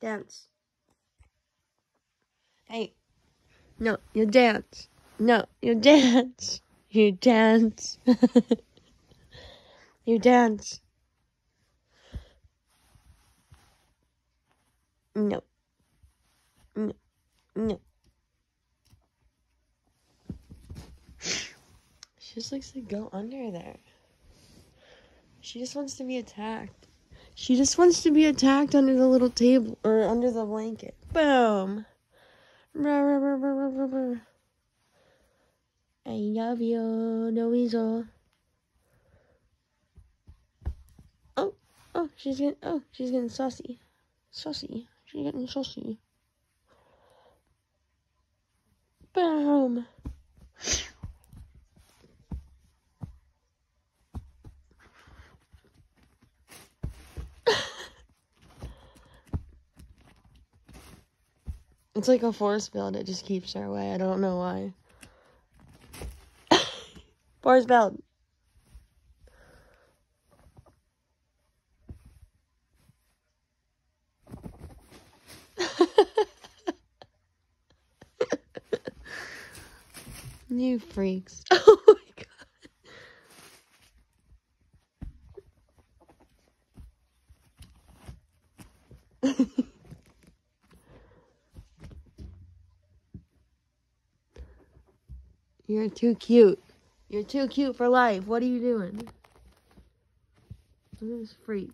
Dance. Hey. No, you dance. No, you dance. You dance. You dance. No. No. No. She just likes to go under there. She just wants to be attacked. She just wants to be attacked under the little table or under the blanket. Boom. I love you, no weasel. Oh, she's getting saucy. Saucy. She's getting saucy. Boom. It's like a force field. It just keeps her away. I don't know why. Force field. You freaks. Oh my god. You're too cute. You're too cute for life. What are you doing? Look at this freak.